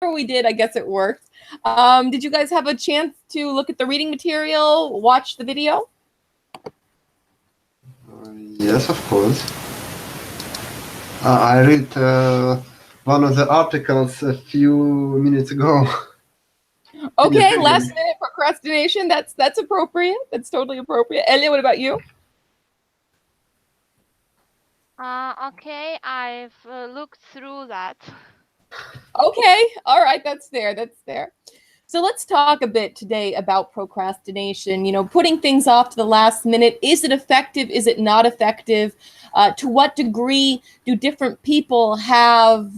we did, I guess it worked. Did you guys have a chance to look at the reading material, watch the video? Yes, of course. I read one of the articles a few minutes ago. Okay, last minute procrastination. That's appropriate. That's totally appropriate. Elia, what about you? Okay, I've looked through that. Okay, all right, that's fair. That's fair. So let's talk a bit today about procrastination. You know, putting things off to the last minute. Is it effective? Is it not effective? To what degree do different people have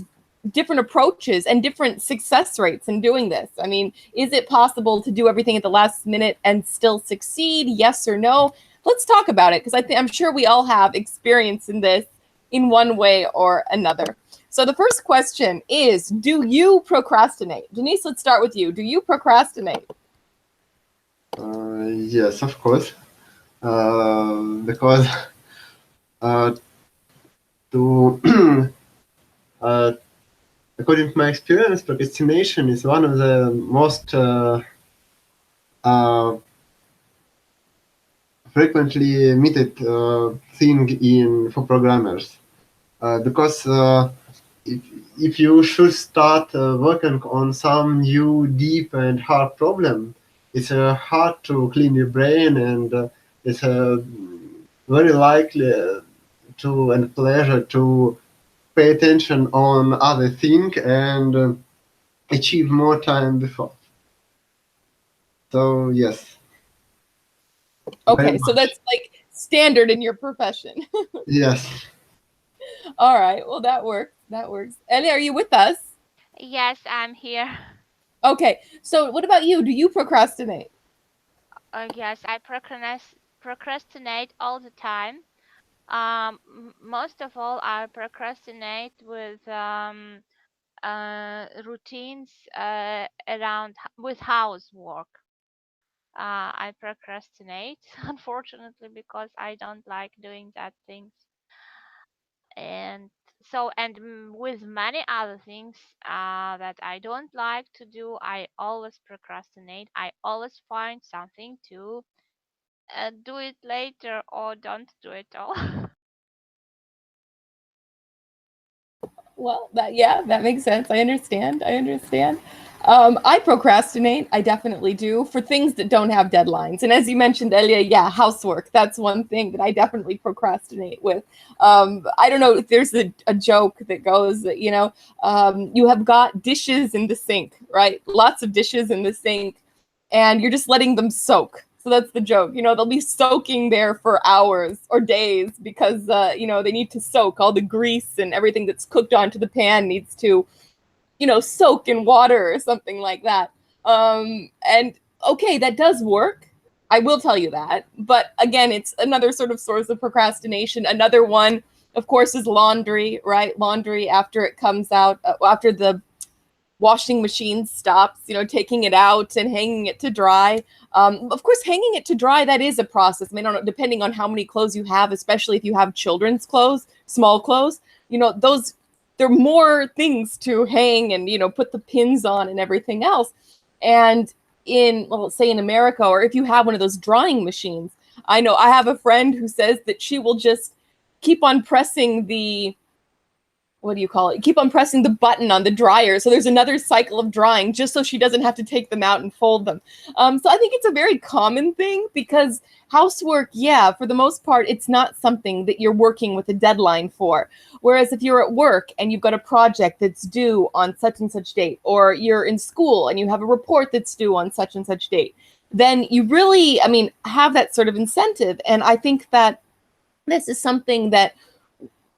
different approaches and different success rates in doing this? I mean, is it possible to do everything at the last minute and still succeed? Yes or no? Let's talk about it, because I'm sure we all have experience in this in one way or another. So the first question is, do you procrastinate? Denise, let's start with you. Do you procrastinate? Yes, of course. Because to according to my experience, procrastination is one of the most frequently meted thing for programmers. Because if you should start working on some new, deep and hard problem, it's hard to clean your brain, and it's very likely to and pleasure to pay attention on other things and achieve more time before. So yes. Okay, so that's like standard in your profession. Yes. All right, well, that works. That works. Ellie, are you with us? Yes, I'm here. Okay, so what about you? Do you procrastinate? Yes, I procrastinate all the time. Most of all, I procrastinate with routines around with housework. I procrastinate, unfortunately, because I don't like doing that things. And so, with many other things that I don't like to do, I always procrastinate. I always find something to do it later or don't do it all. Well, that makes sense. I understand. I procrastinate. I definitely do, for things that don't have deadlines. And as you mentioned, Elia, yeah, housework. That's one thing that I definitely procrastinate with. I don't know if there's a joke that goes that, you have got dishes in the sink, right? Lots of dishes in the sink, and you're just letting them soak. So that's the joke. They'll be soaking there for hours or days because, they need to soak. All the grease and everything that's cooked onto the pan needs to, soak in water or something like that. And okay, that does work. I will tell you that. But again, it's another sort of source of procrastination. Another one, of course, is laundry, right? Laundry after it comes out, after the washing machine stops, taking it out and hanging it to dry. Of course, hanging it to dry, that is a process. I mean, depending on how many clothes you have, especially if you have children's clothes, small clothes, those, there are more things to hang and, put the pins on and everything else. And let's say in America, or if you have one of those drying machines, I know I have a friend who says that she will just keep on pressing keep on pressing the button on the dryer, so there's another cycle of drying, just so she doesn't have to take them out and fold them. So I think it's a very common thing, because housework, yeah, for the most part, it's not something that you're working with a deadline for. Whereas if you're at work and you've got a project that's due on such and such date, or you're in school and you have a report that's due on such and such date, then you really, have that sort of incentive. And I think that this is something that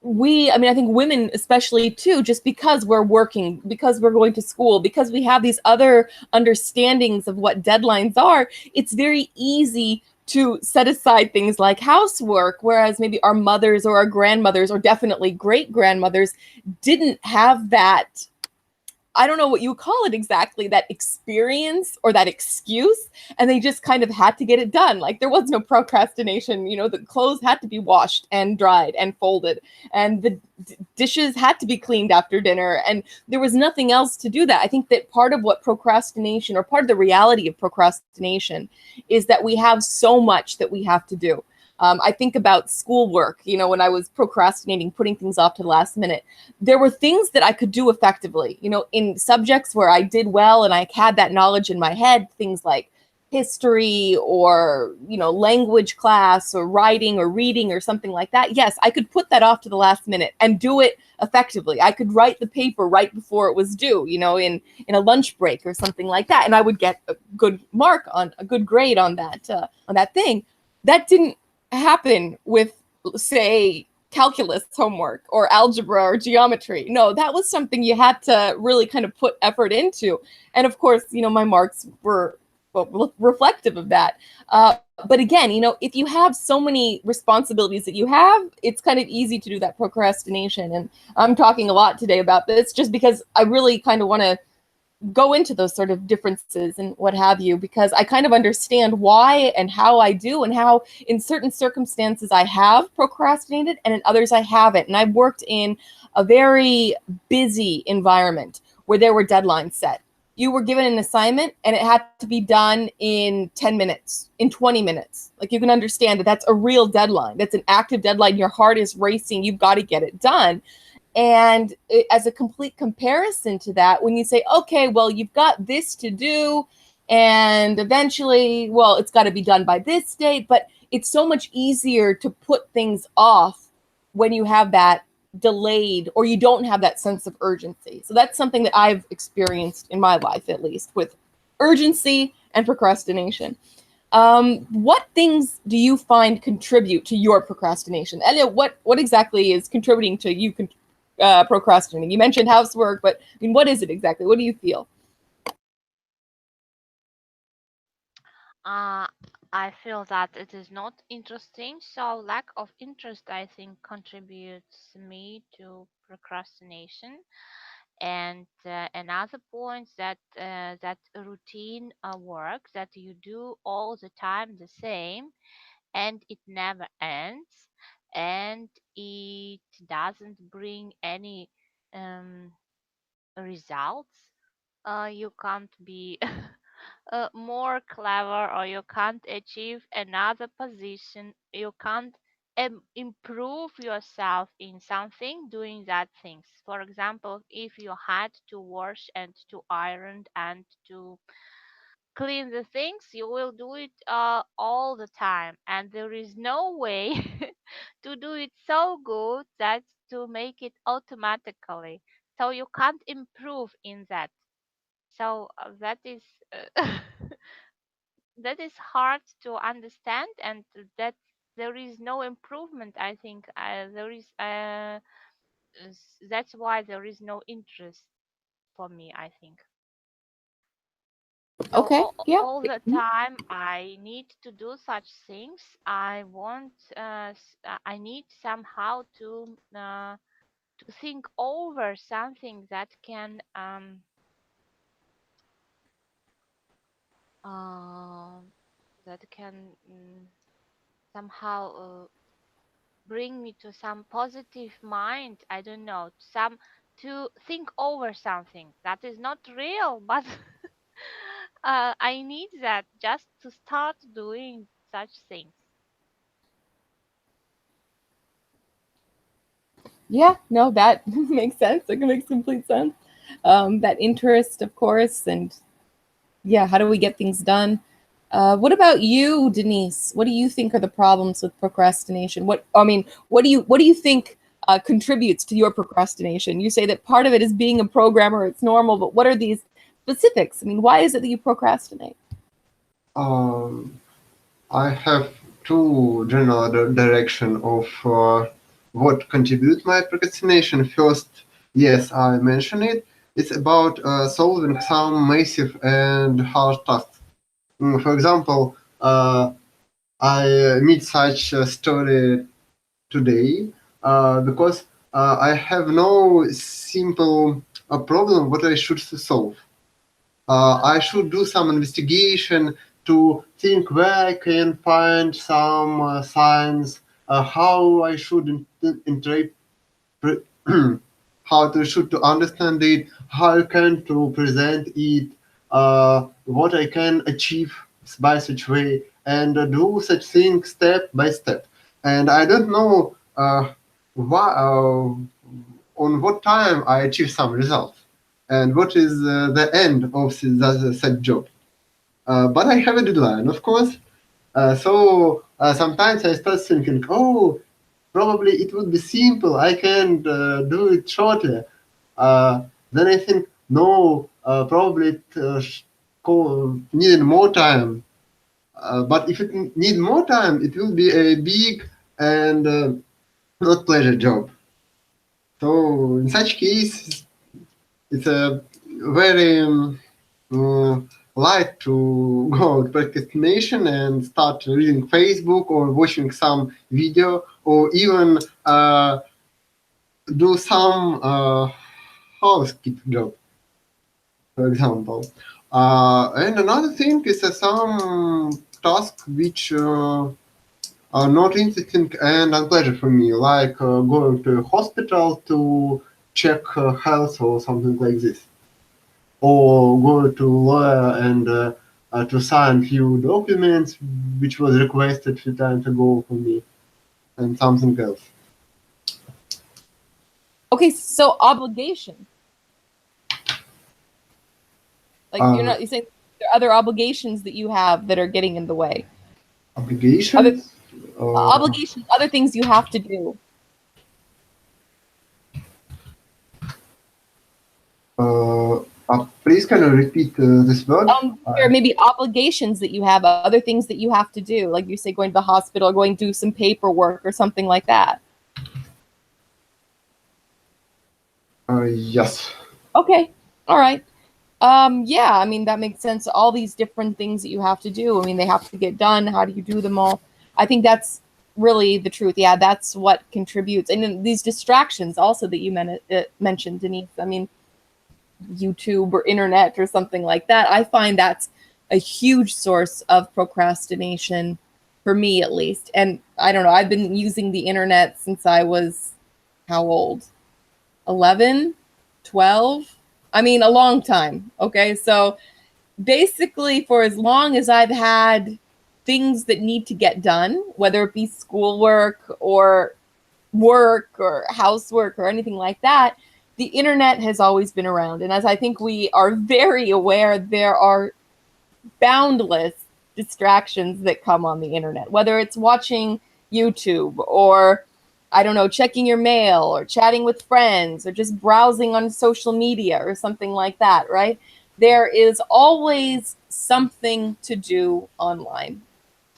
I think women especially too, just because we're working, because we're going to school, because we have these other understandings of what deadlines are, it's very easy to set aside things like housework, whereas maybe our mothers or our grandmothers, or definitely great grandmothers, didn't have that I don't know what you call it exactly, that experience or that excuse, and they just kind of had to get it done. Like there was no procrastination, the clothes had to be washed and dried and folded, and the dishes had to be cleaned after dinner, and there was nothing else to do that. I think that part of what procrastination, or part of the reality of procrastination, is that we have so much that we have to do. I think about schoolwork, when I was procrastinating, putting things off to the last minute, there were things that I could do effectively, in subjects where I did well and I had that knowledge in my head, things like history or, language class or writing or reading or something like that. Yes, I could put that off to the last minute and do it effectively. I could write the paper right before it was due, in a lunch break or something like that. And I would get a good grade on that thing. That didn't happen with, say, calculus homework or algebra or geometry. No, that was something you had to really kind of put effort into. And of course, my marks were reflective of that. But again, if you have so many responsibilities that you have, it's kind of easy to do that procrastination. And I'm talking a lot today about this just because I really kind of want to go into those sort of differences and what have you, because I kind of understand why and how I do, and how in certain circumstances I have procrastinated and in others I haven't. And I've worked in a very busy environment where there were deadlines set. You were given an assignment and it had to be done in 10 minutes, in 20 minutes. Like, you can understand that that's a real deadline. That's an active deadline. Your heart is racing. You've got to get it done. And as a complete comparison to that, when you say, okay, well, you've got this to do, and eventually, well, it's got to be done by this date, but it's so much easier to put things off when you have that delayed, or you don't have that sense of urgency. So that's something that I've experienced in my life, at least, with urgency and procrastination. What things do you find contribute to your procrastination? Elia, what exactly is contributing to you procrastinating? You mentioned housework, but I mean, what is it exactly? What do you feel? I feel that it is not interesting. So lack of interest, I think, contributes me to procrastination. And another point, that routine work that you do all the time the same, and it never ends, and it doesn't bring any um, results. You can't be more clever, or you can't achieve another position. You can't improve yourself in something doing that things. For example, if you had to wash and to iron and to clean the things, you will do it all the time, and there is no way to do it so good that to make it automatically, so you can't improve in that. So that is that is hard to understand, and that there is no improvement, I think. There is That's why there is no interest for me, I think. So Okay, yeah. all the time I need to do such things. I need somehow to think over something uh, that can somehow bring me to some positive mind. I don't know, some to think over something that is not real, but I need that just to start doing such things. Yeah, no, that makes sense. It makes complete sense. That interest, of course, and yeah, how do we get things done? What about you, Denise? What do you think are the problems with procrastination? What do you think contributes to your procrastination? You say that part of it is being a programmer; it's normal, but what are these specifics? I mean, why is it that you procrastinate? Um, I have two general direction of what contribute my procrastination. First, yes, I mentioned it. It's about solving some massive and hard tasks. For example, I meet such a story today because I have no simple a problem what I should solve. I should do some investigation to think where I can find some signs, how I should interpret, how to should to understand it, how I can to present it, what I can achieve by such way, and do such thing step by step. And I don't know on what time I achieve some results and what is the end of such job. But I have a deadline, of course. So sometimes I start thinking, oh, probably it would be simple. I can do it shortly. Then I think, no, probably it needed more time. But if it need more time, it will be a big and not pleasure job. So in such case, it's a very light to go to procrastination and start reading Facebook or watching some video or even do some housekeeping job, for example. And another thing is some tasks which are not interesting and unpleasant for me, like going to a hospital to check health or something like this, or go to lawyer and to sign few documents which was requested few times ago for me, and something else. Okay, so obligation. Like you're saying there are other obligations that you have that are getting in the way. Obligations? Obligations, other things you have to do. Please can you repeat this word? There may be obligations that you have, other things that you have to do, like you say, going to the hospital, or going to do some paperwork or something like that. Yes. Okay. All right. Yeah, I mean, that makes sense. All these different things that you have to do. I mean, they have to get done. How do you do them all? I think that's really the truth. Yeah, that's what contributes. And then these distractions also that you mentioned, Denise. I mean, YouTube or internet or something like that. I find that's a huge source of procrastination for me, at least. And I don't know, I've been using the internet since I was, how old? 11, 12? I mean, a long time. Okay. So basically, for as long as I've had things that need to get done, whether it be schoolwork or work or housework or anything like that, the internet has always been around. And as I think we are very aware, there are boundless distractions that come on the internet, whether it's watching YouTube or, I don't know, checking your mail or chatting with friends or just browsing on social media or something like that, right? There is always something to do online.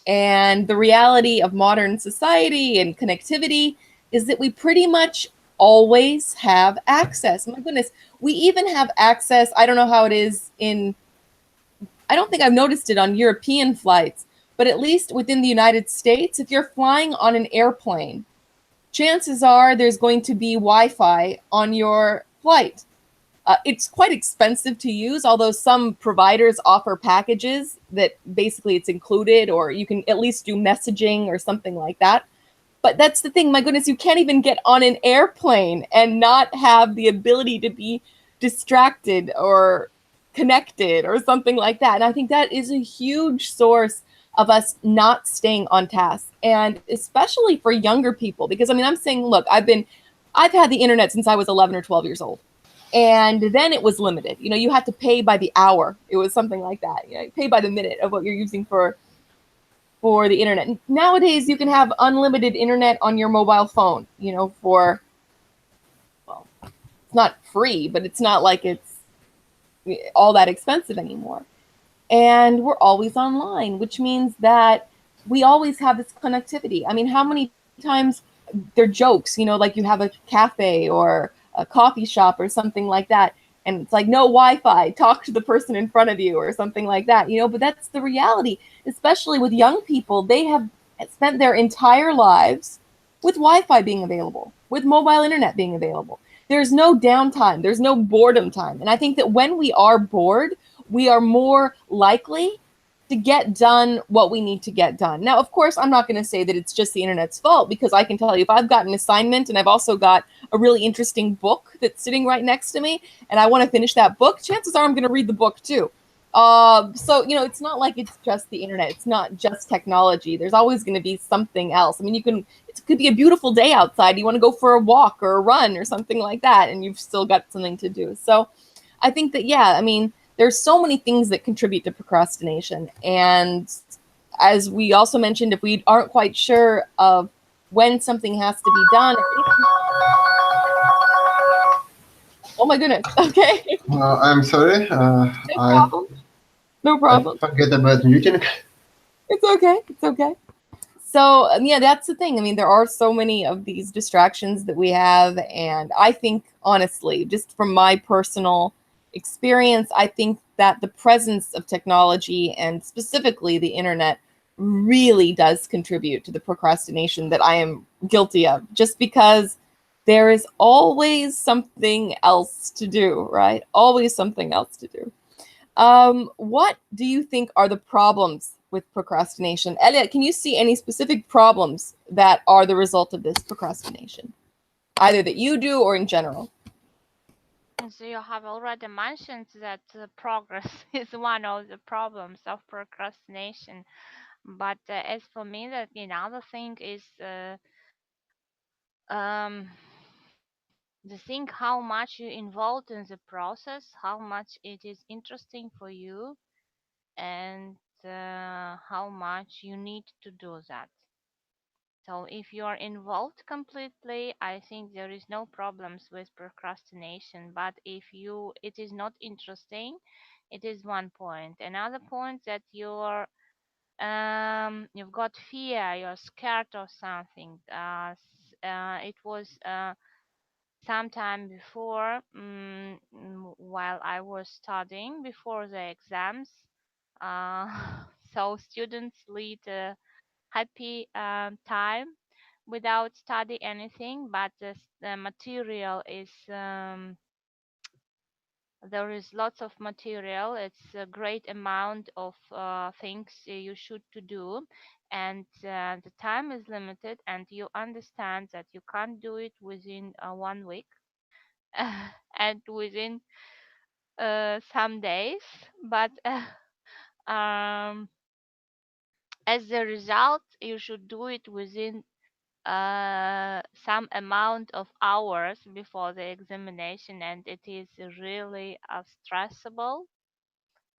And the reality of modern society and connectivity is that we pretty much always have access. My goodness, we even have access. I don't know how it is I don't think I've noticed it on European flights, but at least within the United States, if you're flying on an airplane, chances are there's going to be Wi-Fi on your flight. It's quite expensive to use, although some providers offer packages that basically it's included, or you can at least do messaging or something like that. But that's the thing, my goodness, you can't even get on an airplane and not have the ability to be distracted or connected or something like that. And I think that is a huge source of us not staying on task, and especially for younger people, because I mean, I'm saying, look, I've had the internet since I was 11 or 12 years old. And then it was limited. You know, you had to pay by the hour. It was something like that. You know, you pay by the minute of what you're using for the internet. And nowadays, you can have unlimited internet on your mobile phone, you know, for, well, it's not free, but it's not like it's all that expensive anymore. And we're always online, which means that we always have this connectivity. I mean, how many times they're jokes, you know, like you have a cafe or a coffee shop or something like that, and it's like, no Wi-Fi, talk to the person in front of you or something like that, you know. But that's the reality, especially with young people. They have spent their entire lives with Wi-Fi being available, with mobile internet being available. there's no downtime, there's no boredom time. And I think that when we are bored, we are more likely to get done what we need to get done. Now, of course, I'm not going to say that it's just the internet's fault, because I can tell you if I've got an assignment and I've also got a really interesting book that's sitting right next to me and I want to finish that book, chances are I'm going to read the book too. So, you know, it's not like it's just the internet. It's not just technology. There's always going to be something else. I mean, it could be a beautiful day outside. You want to go for a walk or a run or something like that, and you've still got something to do. So I think that, yeah, I mean, there's so many things that contribute to procrastination. And as we also mentioned, if we aren't quite sure of when something has to be done. Oh my goodness. Okay. I'm sorry. No problem. I forget about muting. It's okay. It's okay. So yeah, that's the thing. I mean, there are so many of these distractions that we have. And I think, honestly, just from my personal experience, I think that the presence of technology and specifically the internet really does contribute to the procrastination that I am guilty of, just because there is always something else to do, right? Always something else to do. What do you think are the problems with procrastination? Elliot, can you see any specific problems that are the result of this procrastination? Either that you do or in general? So you have already mentioned that progress is one of the problems of procrastination. But as for me, that another thing is the thing how much you involved in the process, how much it is interesting for you, and how much you need to do that. So if you are involved completely, I think there is no problems with procrastination. But if it is not interesting, it is one point. Another point that you've got fear, you're scared of something. It was sometime before, while I was studying before the exams. Uh, so students lead a happy time without study anything, but the material is there is lots of material. It's a great amount of things you should to do, and the time is limited, and you understand that you can't do it within 1 week and within some days, but um, as a result, you should do it within some amount of hours before the examination, and it is really stressable,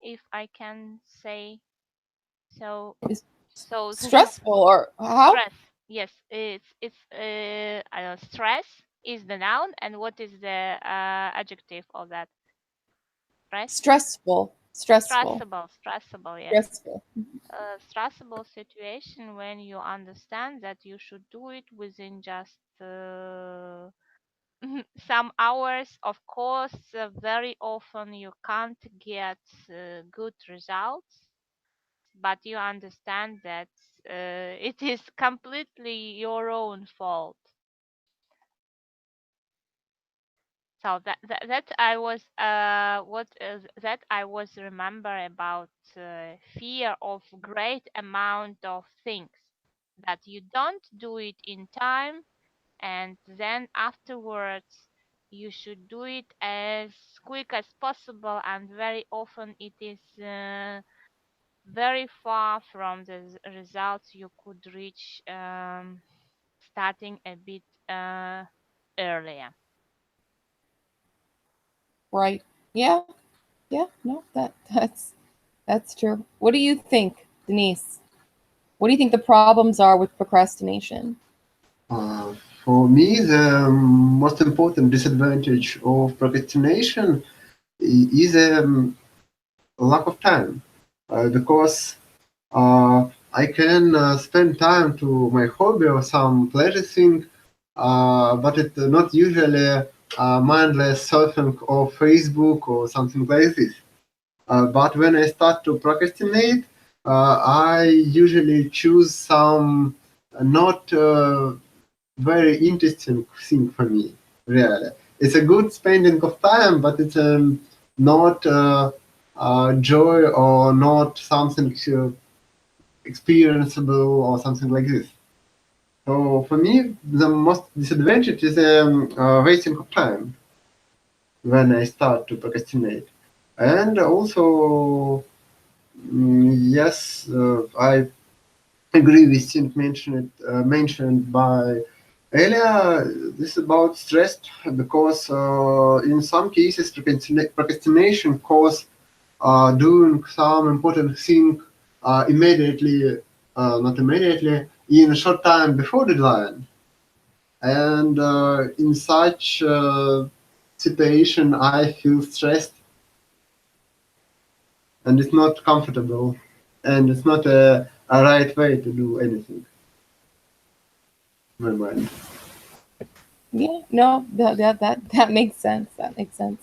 if I can say so. Is So stressful or how? stress, yes, it's I don't know, stress is the noun, and what is the adjective of that? Stress, Stressful. Stressful. stressable, yes. Stressful. Stressable situation when you understand that you should do it within just some hours. Of course, very often you can't get good results, but you understand that it is completely your own fault. So that I was that I was remember about fear of great amount of things, that you don't do it in time, and then afterwards you should do it as quick as possible, and very often it is very far from the results you could reach starting a bit earlier. Right. Yeah. Yeah. No, that's true. What do you think, Denise? What do you think the problems are with procrastination? Uh, for me, the most important disadvantage of procrastination is lack of time, because I can spend time to my hobby or some pleasure thing, but it's not usually mindless surfing of Facebook or something like this. But when I start to procrastinate, I usually choose some not very interesting thing for me, really. it's a good spending of time, but it's not joy or not something experienceable or something like this. So for me, the most disadvantage is wasting of time when I start to procrastinate. And also, yes, I agree with things mentioned by Elia. This is about stress, because in some cases procrastination cause doing some important thing immediately, not immediately, in a short time before deadline. And in such situation, I feel stressed, and it's not comfortable, and it's not a right way to do anything. In my mind. Yeah, no, that makes sense. That makes sense.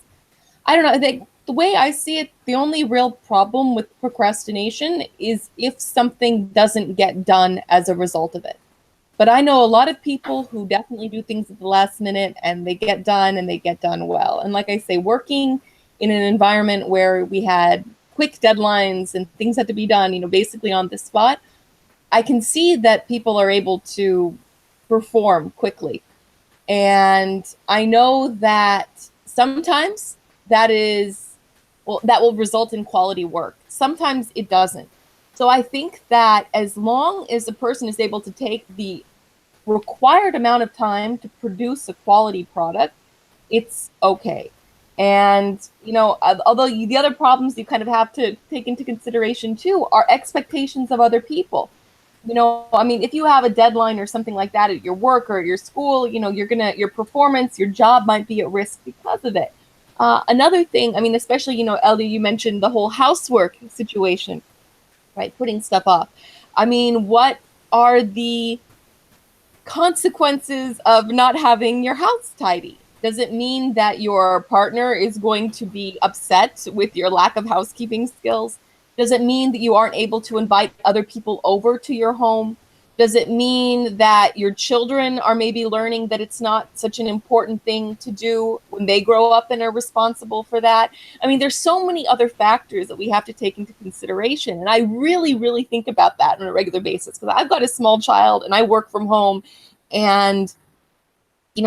I don't know. I think the way I see it, the only real problem with procrastination is if something doesn't get done as a result of it. But I know a lot of people who definitely do things at the last minute and they get done and they get done well. And like I say, working in an environment where we had quick deadlines and things had to be done, basically on the spot, I can see that people are able to perform quickly. And I know that sometimes that will result in quality work. Sometimes it doesn't. So I think that as long as a person is able to take the required amount of time to produce a quality product, it's okay. And, although the other problems you kind of have to take into consideration too are expectations of other people. If you have a deadline or something like that at your work or at your school, your performance, your job might be at risk because of it. Another thing, especially, Ellie, you mentioned the whole housework situation, right? Putting stuff off. What are the consequences of not having your house tidy? Does it mean that your partner is going to be upset with your lack of housekeeping skills? Does it mean that you aren't able to invite other people over to your home? Does it mean that your children are maybe learning that it's not such an important thing to do when they grow up and are responsible for that? There's so many other factors that we have to take into consideration. And I really, really think about that on a regular basis because I've got a small child and I work from home. And,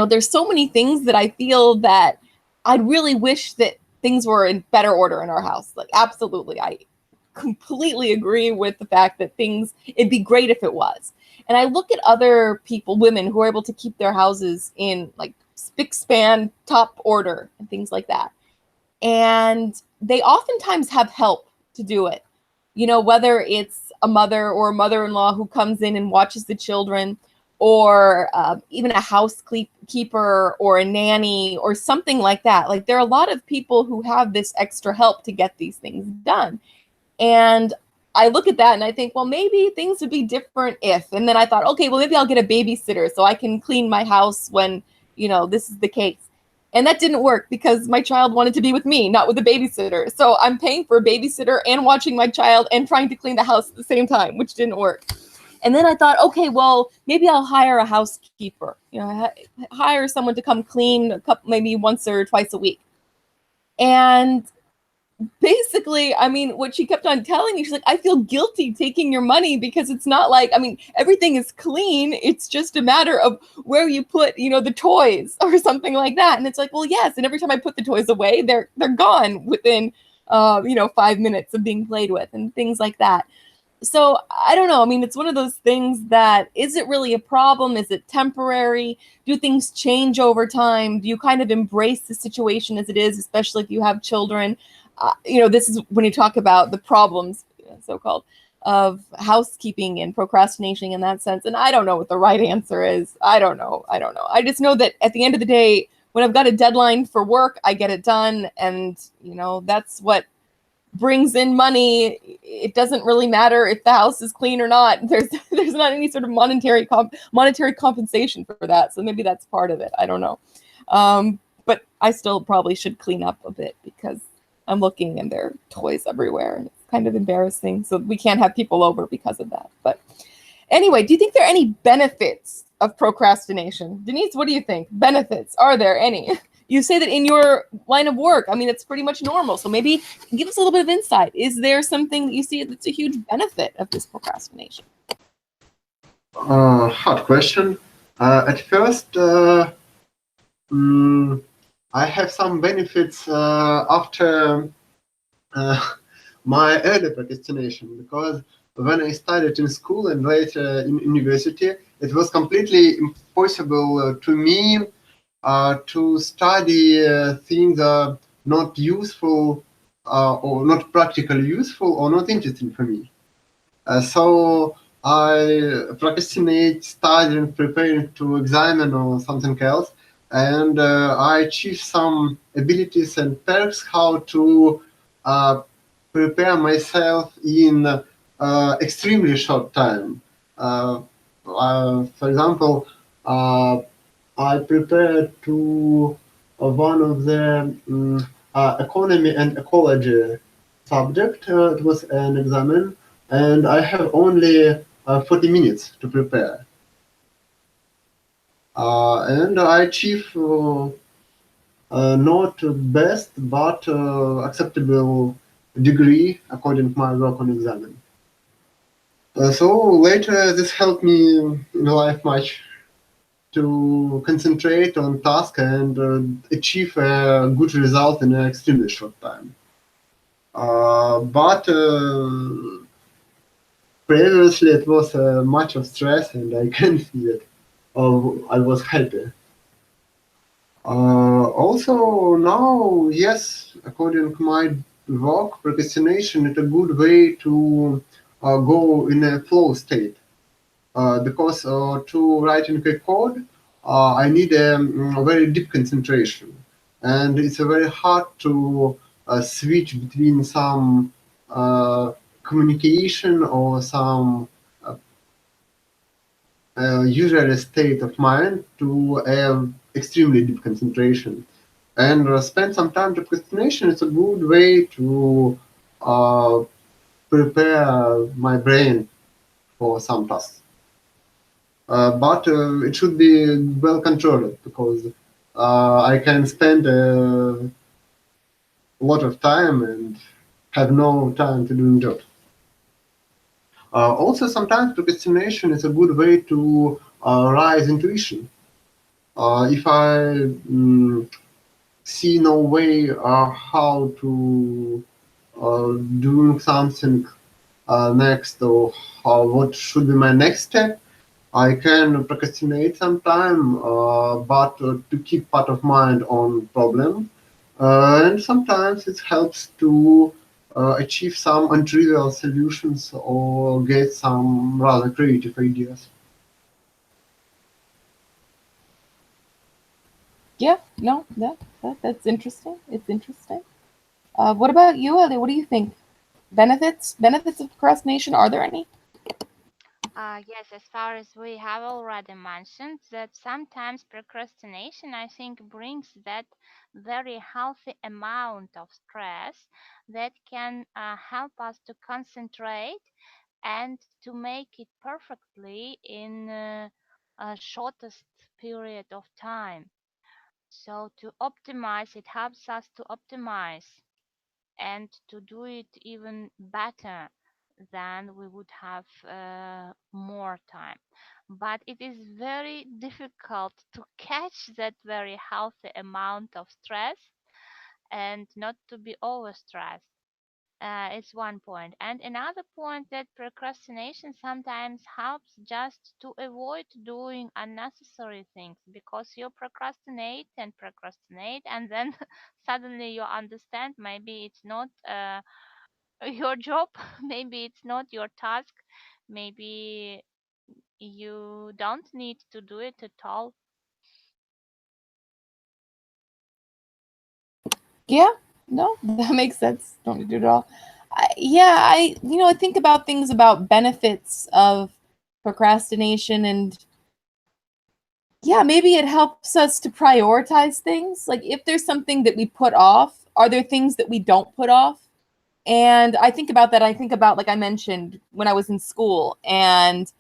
there's so many things that I feel that I'd really wish that things were in better order in our house. Like, absolutely. I completely agree with the fact that it'd be great if it was. And I look at other people, women who are able to keep their houses in like spick span, top order and things like that. And they oftentimes have help to do it. Whether it's a mother or a mother-in-law who comes in and watches the children, or even a housekeeper or a nanny or something like that. Like, there are a lot of people who have this extra help to get these things done. And I look at that and I think, well, maybe things would be different if. And then I thought, okay, well, maybe I'll get a babysitter so I can clean my house when, this is the case. And that didn't work because my child wanted to be with me, not with a babysitter. So I'm paying for a babysitter and watching my child and trying to clean the house at the same time, which didn't work. And then I thought, okay, well, maybe I'll hire a housekeeper, hire someone to come clean maybe once or twice a week. And basically, what she kept on telling me, she's like, I feel guilty taking your money because it's not like, everything is clean. It's just a matter of where you put, the toys or something like that. And it's like, well, yes. And every time I put the toys away, they're gone within, 5 minutes of being played with and things like that. So I don't know. It's one of those things that, is it really a problem? Is it temporary? Do things change over time? Do you kind of embrace the situation as it is, especially if you have children? This is when you talk about the problems, so-called, of housekeeping and procrastination in that sense. And I don't know what the right answer is. I don't know. I just know that at the end of the day, when I've got a deadline for work, I get it done. And, that's what brings in money. It doesn't really matter if the house is clean or not. There's not any sort of monetary compensation for that. So maybe that's part of it. I don't know. But I still probably should clean up a bit because I'm looking and there are toys everywhere and it's kind of embarrassing. So we can't have people over because of that. But anyway, do you think there are any benefits of procrastination? Denise, what do you think? Benefits, are there any? you say that in your line of work, I mean, it's pretty much normal. So maybe give us a little bit of insight. Is there something that you see that's a huge benefit of this procrastination? Hard question. At first, I have some benefits after my early procrastination, because when I studied in school and later in university, it was completely impossible to me to study things not useful or not practically useful or not interesting for me. So I procrastinate studying, preparing to examine or something else, and I achieve some abilities and perks how to prepare myself in extremely short time. For example, I prepared to one of the economy and ecology subject. It was an exam, and I have only 40 minutes to prepare. And I achieve not best, but acceptable degree according to my work on exam. So later, this helped me in life much to concentrate on task and achieve a good result in an extremely short time. But previously it was much of stress, and I can see it. I was happy. Also now, yes, according to my work, procrastination is a good way to go in a flow state. Because to writing a code, I need a very deep concentration, and it's very hard to switch between some communication or some usual state of mind to a extremely deep concentration. And spend some time to procrastination is a good way to prepare my brain for some tasks. But it should be well controlled, because I can spend a lot of time and have no time to do the job. Also, sometimes procrastination is a good way to raise intuition. If I see no way how to doing something next, or what should be my next step, I can procrastinate some time, but to keep part of mind on problem. And sometimes it helps to achieve some untrivial solutions or get some rather creative ideas. Yeah, no, that's interesting. It's interesting. What about you, Ellie? What do you think? Benefits of procrastination, are there any? Yes, as far as we have already mentioned, that sometimes procrastination, I think, brings that very healthy amount of stress that can help us to concentrate and to make it perfectly in a shortest period of time. So to optimize, it helps us to optimize and to do it even better than we would have more time. But it is very difficult to catch that very healthy amount of stress and not to be overstressed. It's one point. And another point, that procrastination sometimes helps just to avoid doing unnecessary things, because you procrastinate, and then suddenly you understand maybe it's not your job, maybe it's not your task, maybe you don't need to do it at all. Yeah, no, that makes sense. Don't need to do it all. I think about things about benefits of procrastination, and yeah, maybe it helps us to prioritize things. Like if there's something that we put off, are there things that we don't put off? And I think about that. I think about, like I mentioned, when I was in school, and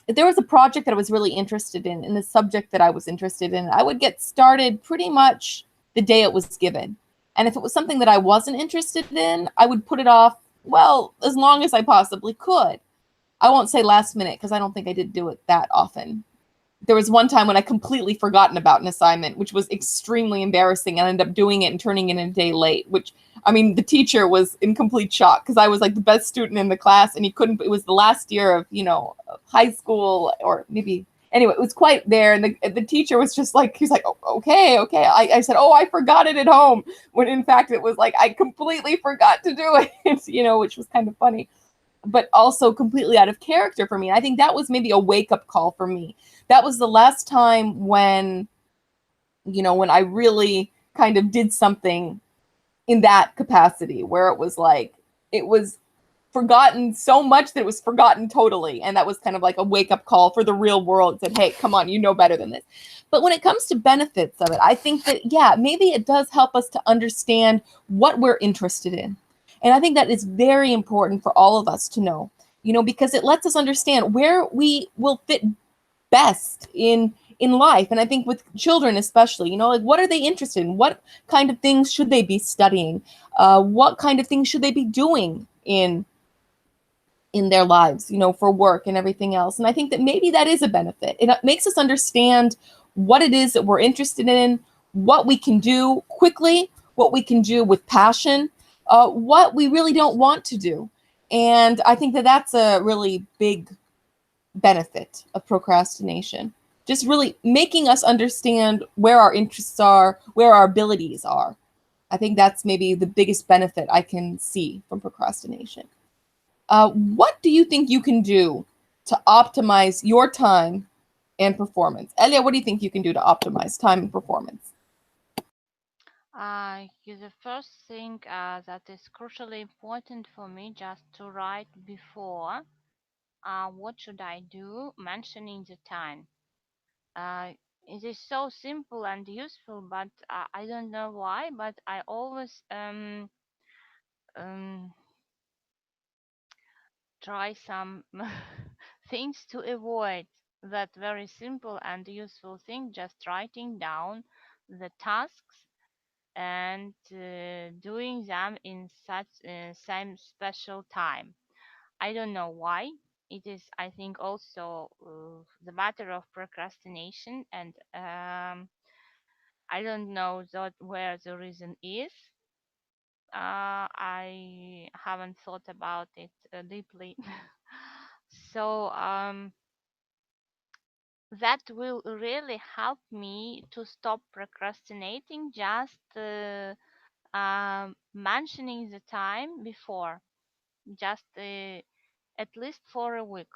if there was a project that I was really interested in the subject that I was interested in, I would get started pretty much the day it was given. And if it was something that I wasn't interested in, I would put it off, well, as long as I possibly could. I won't say last minute because I don't think I did do it that often. There was one time when I completely forgotten about an assignment, which was extremely embarrassing, and I ended up doing it and turning in a day late, which, I mean, the teacher was in complete shock because I was like the best student in the class, and he couldn't, it was the last year of, you know, high school, or maybe, anyway, it was quite there. And the teacher was just like, he's like, oh, okay. I said, oh, I forgot it at home. When in fact, it was like, I completely forgot to do it, you know, which was kind of funny, but also completely out of character for me. I think that was maybe a wake-up call for me. That was the last time when, you know, when I really kind of did something in that capacity where it was like, it was forgotten so much that it was forgotten totally. And that was kind of like a wake-up call for the real world. It said, hey, come on, you know better than this. But when it comes to benefits of it, I think that, yeah, maybe it does help us to understand what we're interested in. And I think that is very important for all of us to know, you know, because it lets us understand where we will fit best in life. And I think with children especially, you know, like, what are they interested in? What kind of things should they be studying? What kind of things should they be doing in their lives, you know, for work and everything else? And I think that maybe that is a benefit. It makes us understand what it is that we're interested in, what we can do quickly, what we can do with passion, what we really don't want to do. And I think that that's a really big benefit of procrastination. Just really making us understand where our interests are, where our abilities are. I think that's maybe the biggest benefit I can see from procrastination. What do you think you can do to optimize your time and performance? Elia, what do you think you can do to optimize time and performance? The first thing that is crucially important for me just to write before what should I do, mentioning the time. It is so simple and useful, but I don't know why, but I always um, try some things to avoid that very simple and useful thing, just writing down the tasks and doing them in such same special time. I don't know why. It is, I think, also the matter of procrastination, and I don't know that where the reason is. I haven't thought about it deeply. So that will really help me to stop procrastinating, just mentioning the time before, just at least for a week.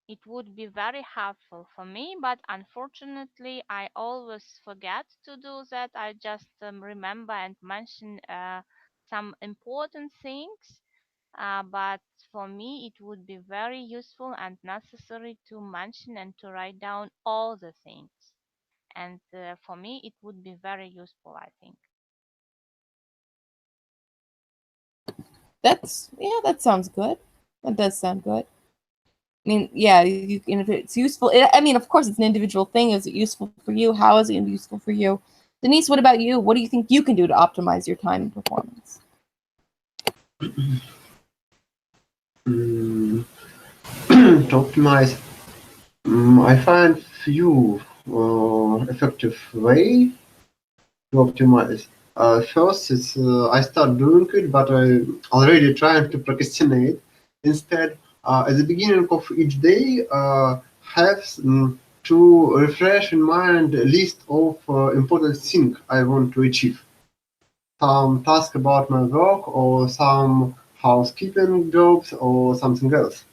It would be very helpful for me, but unfortunately, I always forget to do that. I just remember and mention some important things, but for me, it would be very useful and necessary to mention and to write down all the things. And for me, it would be very useful, I think. That sounds good. That does sound good. I mean, yeah, and if it's useful, I mean, of course, it's an individual thing. Is it useful for you? How is it useful for you? Denise, what about you? What do you think you can do to optimize your time and performance? To optimize, I find few effective way to optimize. First, it's I start doing it, but I already trying to procrastinate. Instead, at the beginning of each day, have to refresh in mind a list of important things I want to achieve. Some task about my work, or some housekeeping jobs, or something else.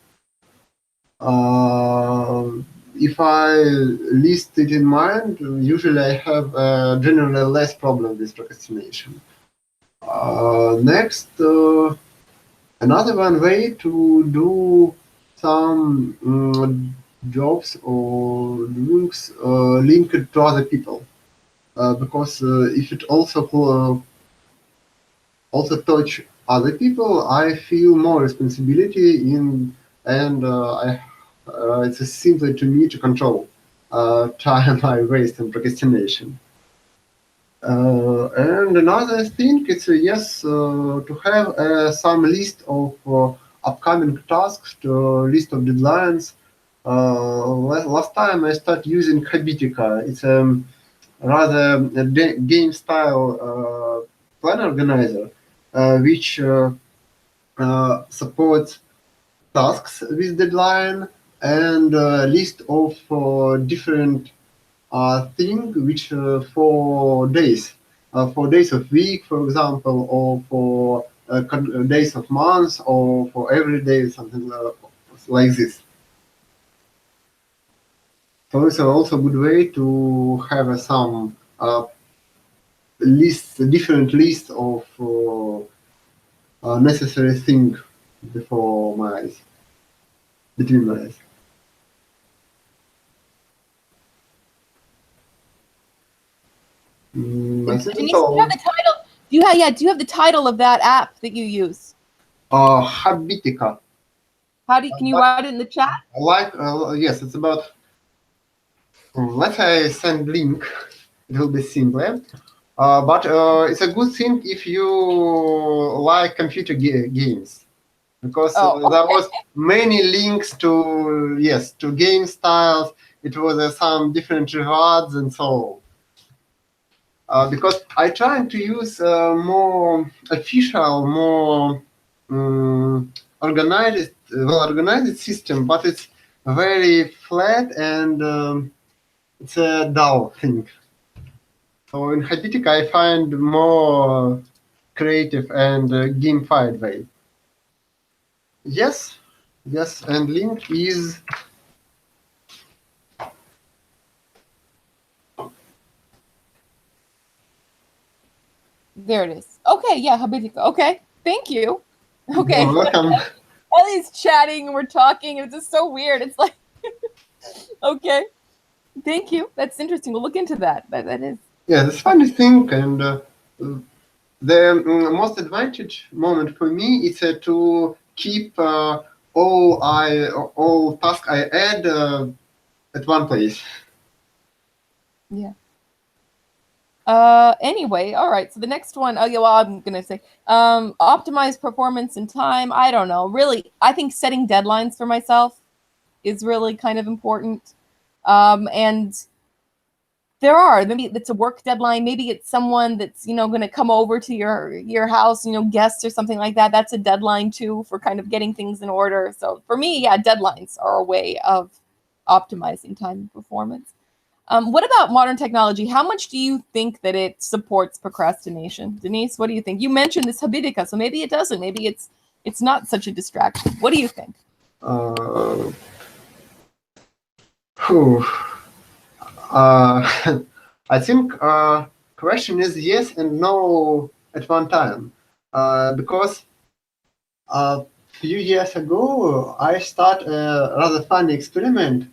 If I list it in mind, usually I have generally less problem with procrastination. Next, another one way to do some jobs or doings linked to other people, because if it also touch other people, I feel more responsibility in, and it's simply to me to control time I waste and procrastination. And another thing is yes, to have some list of upcoming tasks, list of deadlines. Last time I started using Habitica. It's rather a game style plan organizer, which supports tasks with deadline and a list of different thing which for days of week, for example, or for days of months, or for every day, something like this. So it's also a good way to have some different lists of necessary things before my eyes, between my eyes. I think Denise, so. do you have the title? Do you have the title of that app that you use? Habitica. Can you write it in the chat? Like yes, it's about. Let's say send link. It will be simpler. But it's a good thing if you like computer games, because there was many links to to game styles. It was some different rewards and so on. Because I trying to use more official, more organized system, but it's very flat and it's a dull thing. So in Habitica, I find more creative and gamified way. Yes, and link is there. It is. Okay, yeah, Habitica. Okay, thank you. Okay, you're welcome. Ellie's chatting and we're talking. It's just so weird. It's like, okay, thank you. That's interesting. We'll look into that. That is. Yeah, this funny thing, and the most advantage moment for me is to keep all tasks I add at one place. Yeah. Anyway, all right. So the next one, oh yeah, well, I'm gonna say, optimize performance and time. I don't know. Really, I think setting deadlines for myself is really kind of important. And maybe it's a work deadline. Maybe it's someone that's, going to come over to your house, guests or something like that. That's a deadline too for kind of getting things in order. So for me, yeah, deadlines are a way of optimizing time and performance. What about modern technology? How much do you think that it supports procrastination? Denise, what do you think? You mentioned this Habitica, so maybe it doesn't. Maybe it's not such a distraction. What do you think? I think question is yes and no at one time, because a few years ago I started a rather funny experiment.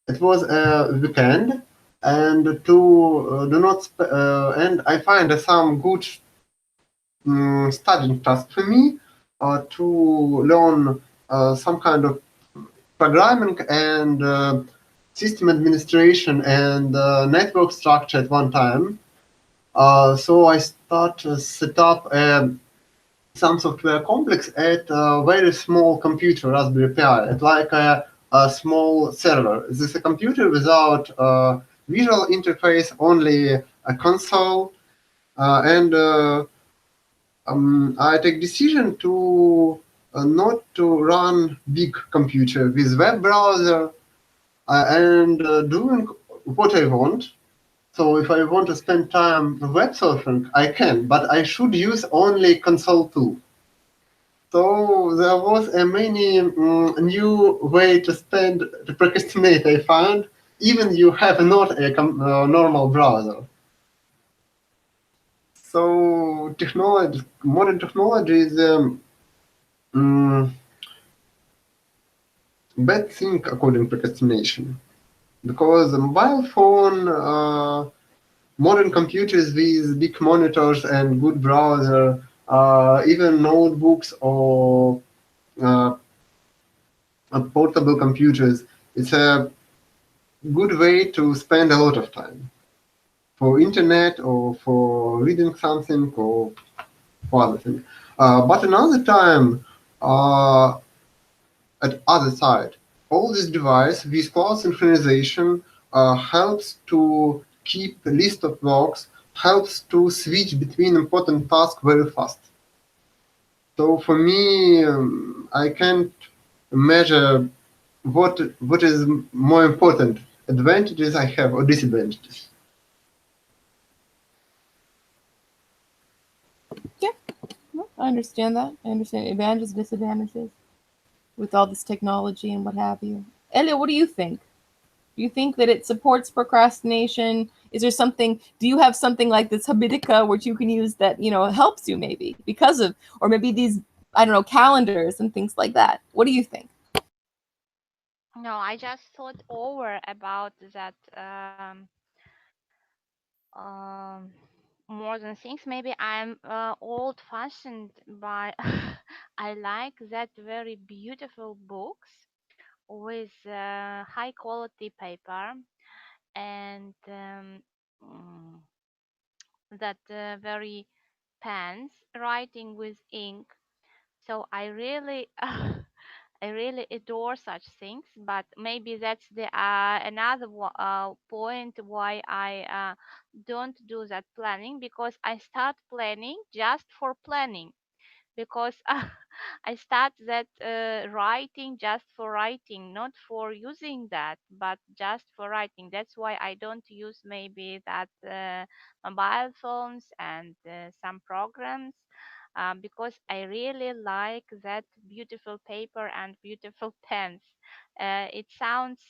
It was a weekend, and to do not and I find some good studying task for me to learn some kind of programming and system administration and network structure at one time. So I start to set up some software complex at a very small computer, Raspberry Pi, at like a small server. This is a computer without visual interface, only a console, and I take decision to not to run big computer with web browser and doing what I want. So if I want to spend time web surfing, I can, but I should use only console tool. So there was a many new way to procrastinate, I found, even you have not a normal browser. So modern technology is bad thing according to procrastination, because the mobile phone, modern computers with big monitors and good browser, even notebooks or portable computers, it's a good way to spend a lot of time. for internet or for reading something or for other things. But another time, at other side, all this device with cloud synchronization helps to keep a list of logs, helps to switch between important tasks very fast. So for me, I can't measure what is more important, advantages I have or disadvantages. Yeah, well, I understand that. I understand advantages, disadvantages with all this technology and what have you. Elia, what do you think? Do you think that it supports procrastination? Is there something, do you have something like this Habitica which you can use that, helps you maybe because of, or maybe these, I don't know, calendars and things like that? What do you think? No, I just thought over about that more than things. Maybe I'm old-fashioned, but I like that very beautiful books with high-quality paper and mm, that very pens writing with ink. So I really I really adore such things, but maybe that's the another point why I don't do that planning, because I start planning just for planning, because I start that writing just for writing, not for using that, but just for writing. That's why I don't use maybe that mobile phones and some programs, because I really like that beautiful paper and beautiful pens. It sounds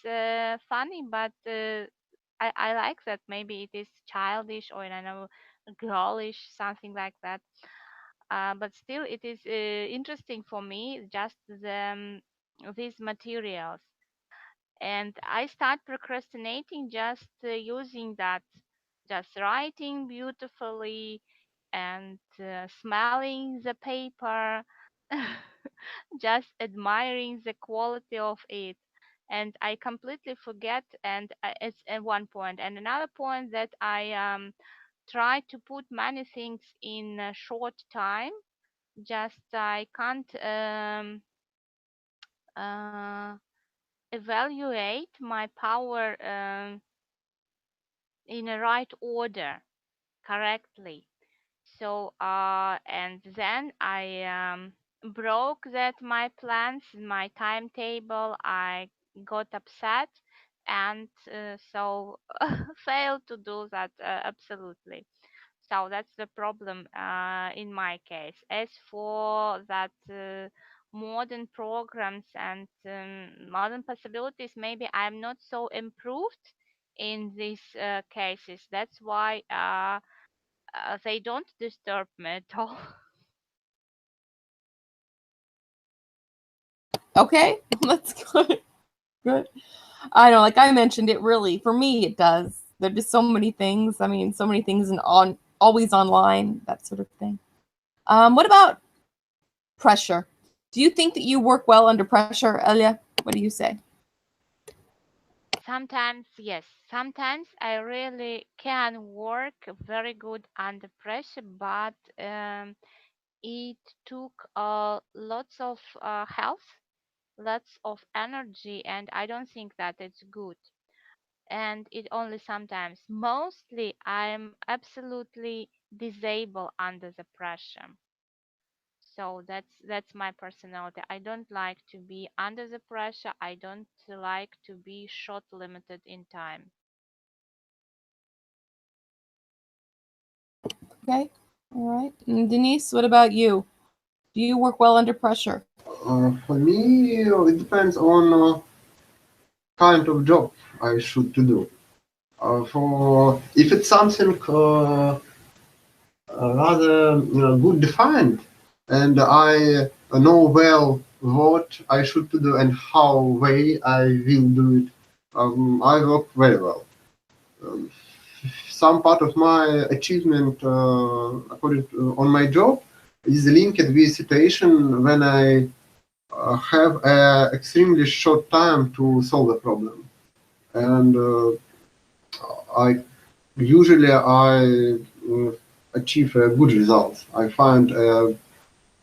funny, but I like that. Maybe it is childish, or I don't know, girlish, something like that. But still, it is interesting for me, just these materials. And I start procrastinating just using that, just writing beautifully and smelling the paper, just admiring the quality of it. And I completely forget, and it's at one point. And another point that I try to put many things in a short time. Just I can't uh, evaluate my power in a right order correctly. So and then I broke that my plans, my timetable. I got upset, and so failed to do that absolutely. So that's the problem in my case. As for that modern programs and modern possibilities, maybe I'm not so improved in these cases. That's why they don't disturb me at all. Okay, that's good. Good. I know, like I mentioned, it really, for me, it does. There are just so many things. I mean, so many things and always online, that sort of thing. What about pressure? Do you think that you work well under pressure, Elia? What do you say? Sometimes, yes. Sometimes I really can work very good under pressure, but it took lots of health, lots of energy, and I don't think that it's good. And it only sometimes. Mostly, I'm absolutely disabled under the pressure. So that's my personality. I don't like to be under the pressure. I don't like to be short limited in time. Okay. All right. And Denise, what about you? Do you work well under pressure? For me, it depends on kind of job I should to do. For if it's something rather good defined, and I know well what I should to do and how way I will do it, I work very well. Um, some part of my achievement according to, on my job is linked with situation when I have a extremely short time to solve a problem, and I usually I achieve good results. I find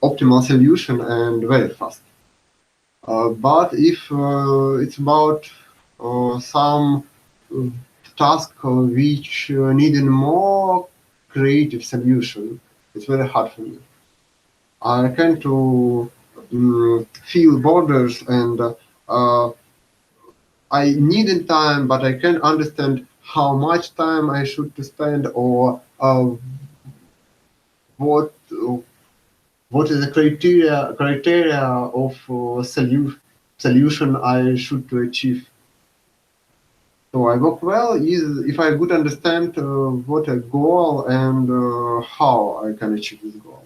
optimal solution and very fast. But if it's about some uh, task which need a more creative solution, it's very hard for me. I tend to feel borders and I need in time, but I can understand how much time I should to spend or what what is the criteria of solution I should to achieve. So I work well is if I could understand what a goal and how I can achieve this goal.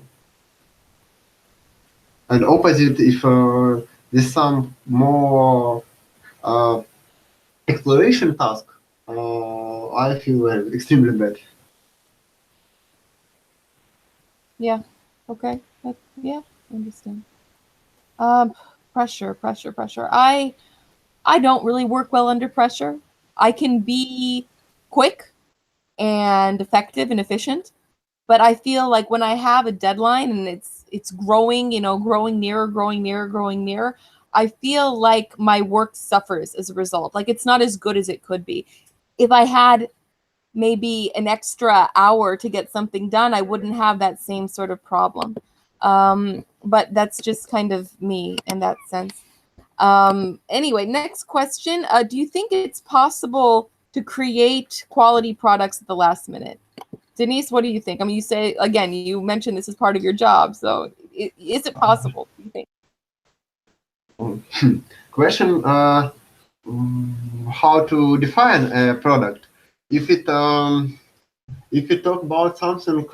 And opposite, if there's some more uh, exploration task, I feel extremely bad. Yeah. Okay. Yeah, I understand. Pressure. I don't really work well under pressure. I can be quick and effective and efficient, but I feel like when I have a deadline and it's growing, growing nearer, I feel like my work suffers as a result. Like it's not as good as it could be. If I had maybe an extra hour to get something done, I wouldn't have that same sort of problem. But that's just kind of me in that sense. Anyway, next question. Do you think it's possible to create quality products at the last minute? Denise, what do you think? I mean, you say, again, you mentioned this is part of your job. So is it possible, do you think? Question how to define a product. If it if you talk about something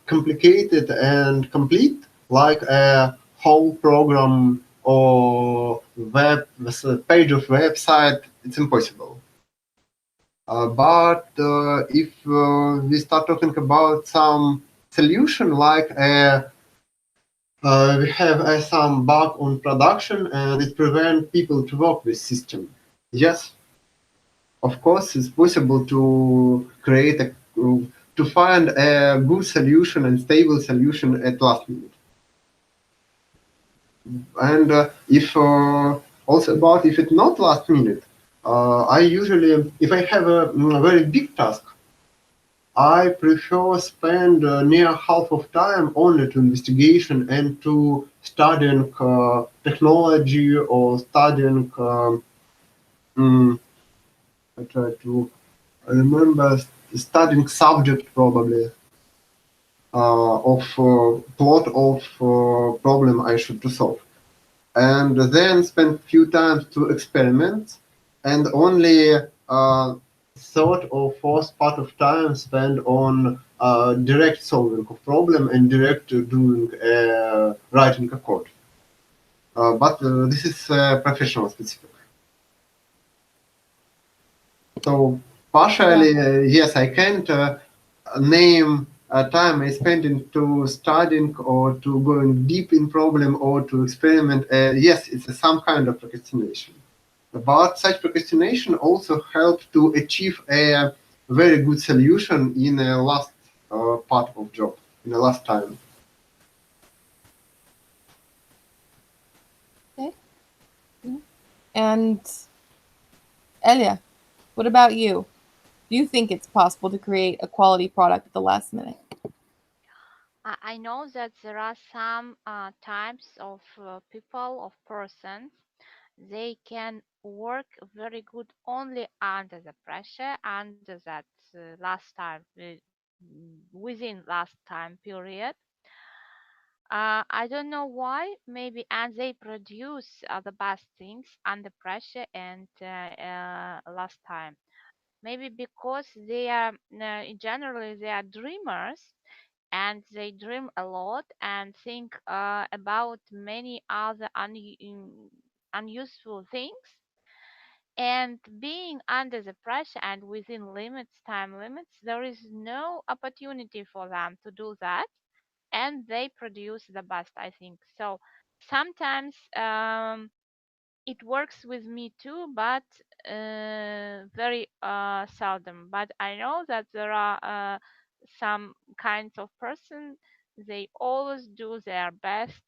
complicated and complete, like a whole program or a page of website, it's impossible. But if we start talking about some solution like we have some bug on production and it prevents people to work with system. Yes, of course, it's possible to create to find a good solution and stable solution at last minute. And if also about if it's not last minute, I usually if I have a very big task, I prefer spend near half of time only to investigation and to studying technology or studying. I try to remember studying subject probably of plot of problem I should to solve, and then spend few times to experiment, and only third or fourth part of time spend on direct solving of problem and direct doing writing a code. But this is professional specific. So partially, yes, I can't name a time I spent into studying or to going deep in problem or to experiment. Yes, it's some kind of procrastination. But such procrastination also helps to achieve a very good solution in the last part of job, in the last time. Okay. And Elia, what about you? Do you think it's possible to create a quality product at the last minute? I know that there are some types of people, of persons, they can work very good only under the pressure, under that last time, within last time period. I don't know why, maybe, and they produce the best things under pressure and last time. Maybe because they are generally they are dreamers and they dream a lot and think about many other unuseful things, and being under the pressure and within limits, time limits, there is no opportunity for them to do that, and they produce the best, I think. So sometimes it works with me too, but very seldom. But I know that there are some kinds of person, they always do their best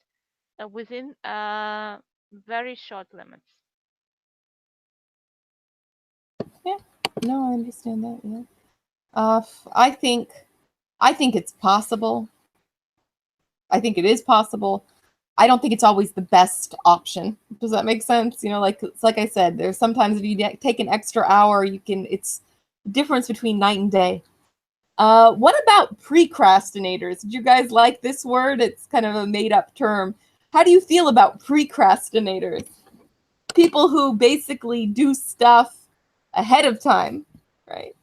within very short limits. Yeah. No, I understand that. Yeah. I think it's possible. I think it is possible. I don't think it's always the best option. Does that make sense? You know, like it's like I said, there's sometimes if you take an extra hour, you can. It's the difference between night and day. What about precrastinators? Did you guys like this word? It's kind of a made-up term. How do you feel about precrastinators? People who basically do stuff ahead of time, right?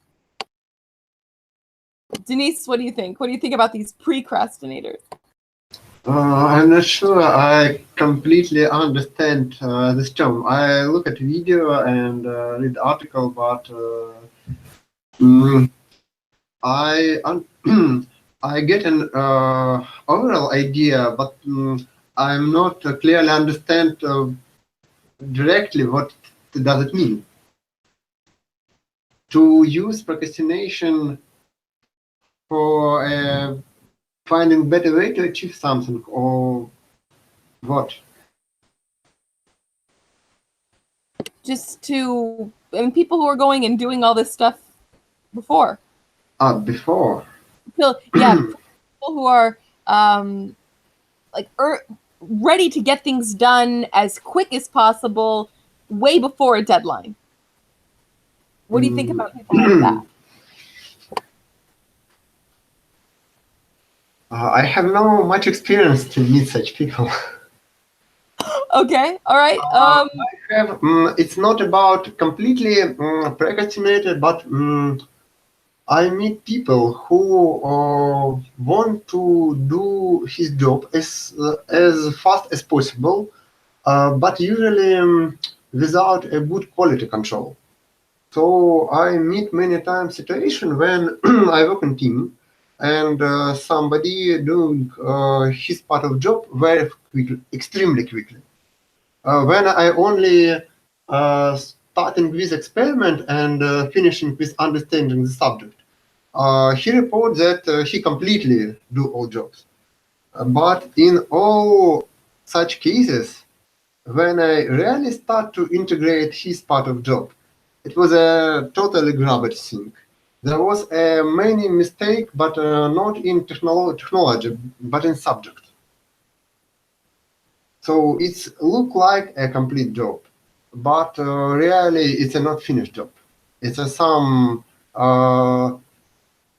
Denise, what do you think? What do you think about these precrastinators? I'm not sure I completely understand this term. I look at video and read article, but I I get an overall idea, but I'm not clearly understand directly what does it mean to use procrastination for finding better way to achieve something, or what? Just to, I mean, people who are going and doing all this stuff before. Before. Yeah, people who are like ready to get things done as quick as possible, way before a deadline. What do you think about people like that? I have no much experience to meet such people. Okay, all right. I have. It's not about completely procrastinated, but I meet people who want to do his job as fast as possible, but usually without a good quality control. So I meet many times situation when I work in team and somebody doing his part of job very quickly, extremely quickly. When I only starting with experiment and finishing with understanding the subject, he reports that he completely do all jobs. But in all such cases, when I really start to integrate his part of job, it was a totally garbage thing. There was a many mistake, but not in technology, but in subject. So it's look like a complete job, but really it's a not finished job. It's a some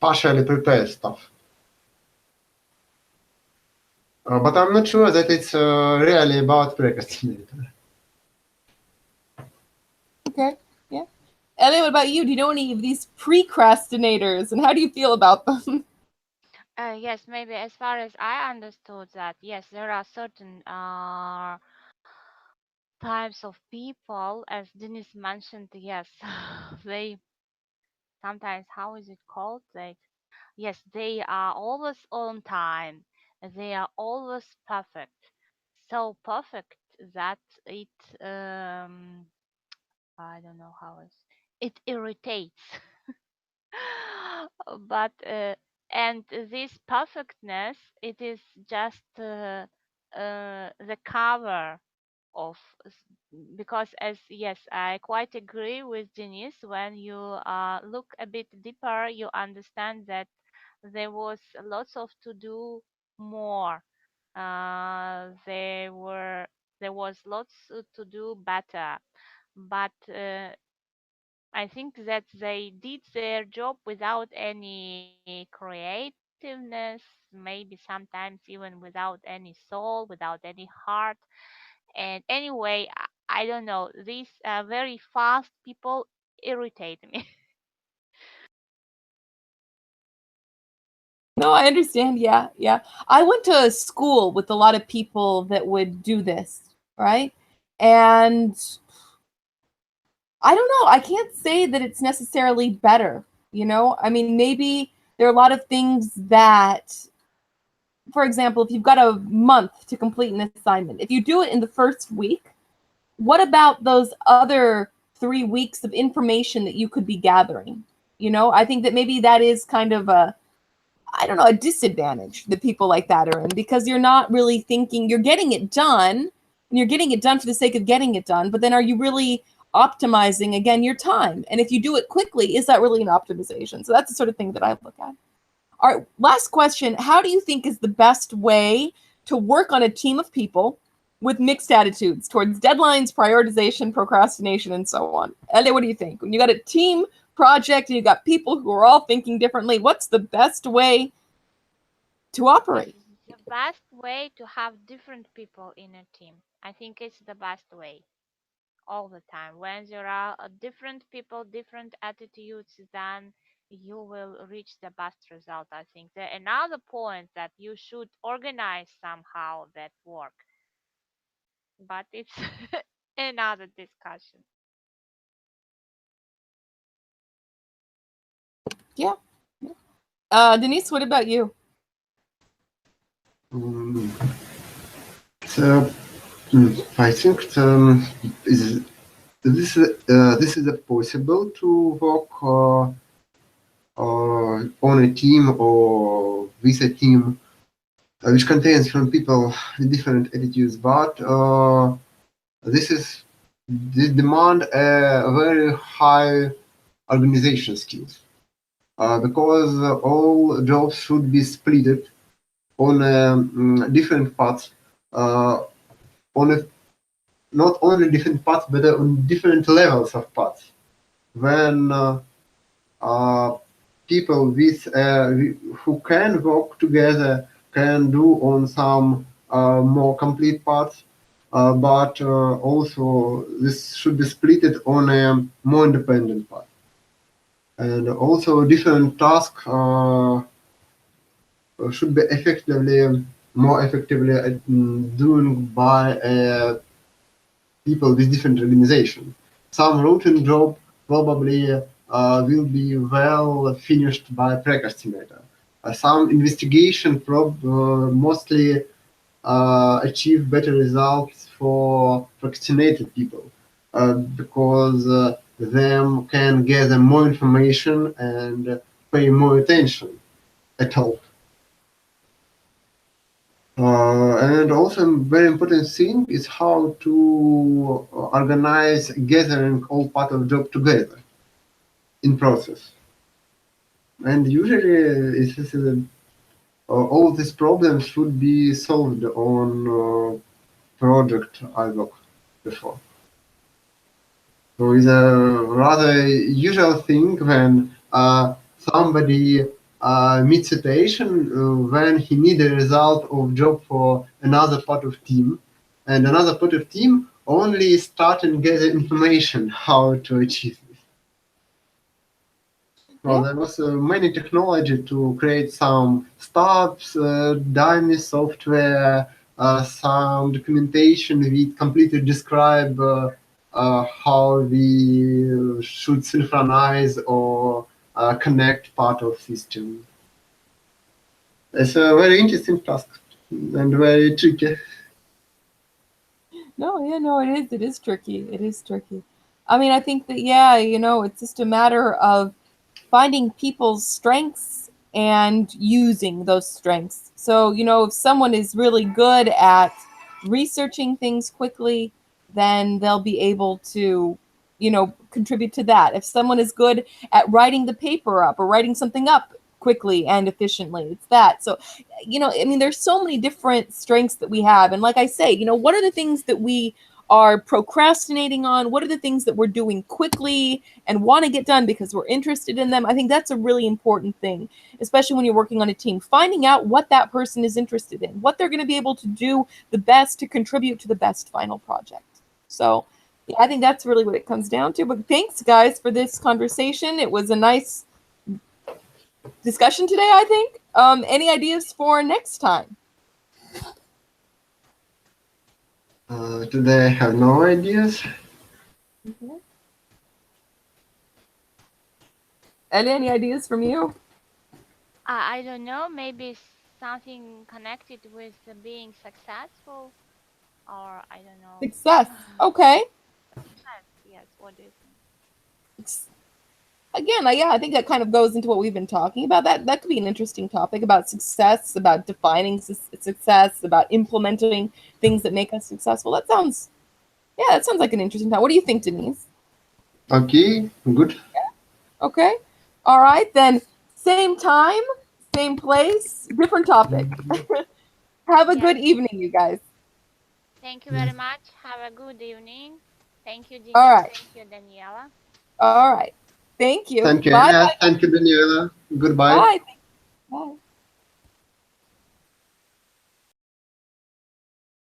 partially prepared stuff. But I'm not sure that it's really about procrastinator. Okay, yeah. Ellie, what about you? Do you know any of these precrastinators, and how do you feel about them? Yes, maybe as far as I understood that, yes, there are certain types of people, as Denise mentioned, yes, they sometimes, how is it called? Like, yes, they are always on time. They are always perfect. So perfect that it, I don't know how it irritates. But and this perfectness, it is just the cover of because as yes, I quite agree with Denise. When you look a bit deeper, you understand that there was lots of to do more. There was lots to do better, but I think that they did their job without any creativeness, maybe sometimes even without any soul, without any heart. And anyway, I don't know. These very fast people irritate me. No, I understand. Yeah, yeah. I went to school with a lot of people that would do this, right? And I don't know. I can't say that it's necessarily better, you know? I mean, maybe there are a lot of things that, for example, if you've got a month to complete an assignment, if you do it in the first week, what about those other 3 weeks of information that you could be gathering? You know, I think that maybe that is kind of a, I don't know, a disadvantage that people like that are in, because you're not really thinking, you're getting it done, and you're getting it done for the sake of getting it done, but then are you really optimizing, again, your time? And if you do it quickly, is that really an optimization? So that's the sort of thing that I look at. All right, last question. How do you think is the best way to work on a team of people with mixed attitudes towards deadlines, prioritization, procrastination, and so on? Ellie, what do you think? When you got a team project and you got people who are all thinking differently, what's the best way to operate? The best way to have different people in a team. I think it's the best way all the time. When there are different people, different attitudes, then you will reach the best result. I think another point that you should organize somehow that work, but it's another discussion. Yeah. Denise, what about you? So I think this is possible to work on a team or with a team which contains from people with different attitudes, but this demand a very high organization skills because all jobs should be split on different parts, on a, not only different parts, but on different levels of parts. When people with who can work together can do on some more complete parts, but also this should be split on a more independent part. And also different tasks should be more effectively doing by people with different organization. Some routine job probably will be well finished by procrastinator. Some investigation mostly achieve better results for procrastinated people because them can gather more information and pay more attention at all. And also a very important thing is how to organize gathering all part of job together in process. And usually all these problems should be solved on project I worked before. So it's a rather usual thing when somebody meets situation when he needs a result of job for another part of team, and another part of team only start and gather information how to achieve this. Well, Yeah. there was many technology to create some stops, dummy software, some documentation we completely describe how we should synchronize or connect part of system. It's a very interesting task and very tricky. No, yeah, no, it is. It is tricky. It is tricky. I mean, I think that, yeah, you know, it's just a matter of finding people's strengths and using those strengths. So, you know, if someone is really good at researching things quickly, then they'll be able to, you know, contribute to that. If someone is good at writing the paper up or writing something up quickly and efficiently, it's that. So, you know, I mean, there's so many different strengths that we have. And like I say, you know, what are the things that we are procrastinating on? What are the things that we're doing quickly and want to get done because we're interested in them? I think that's a really important thing, especially when you're working on a team, finding out what that person is interested in, what they're going to be able to do the best to contribute to the best final project. So yeah, I think that's really what it comes down to. But thanks, guys, for this conversation. It was a nice discussion today, I think. Any ideas for next time? Today I have no ideas. Mm-hmm. Any ideas from you? I don't know, maybe something connected with being successful. or I don't know. Success. Okay. Yes. What do you think? Again, yeah, I think that kind of goes into what we've been talking about. That could be an interesting topic about success, about defining success, about implementing things that make us successful. That sounds like an interesting time. What do you think, Denise? Okay, good. Okay. All right, then same time, same place, different topic. Have a good Yes. evening, you guys. Thank you very much. Have a good evening. Thank you, All Denise. right. Thank you, Daniela. All right. Thank you. Thank you, Bye Elias. bye. Thank you, Daniela. Goodbye. Bye.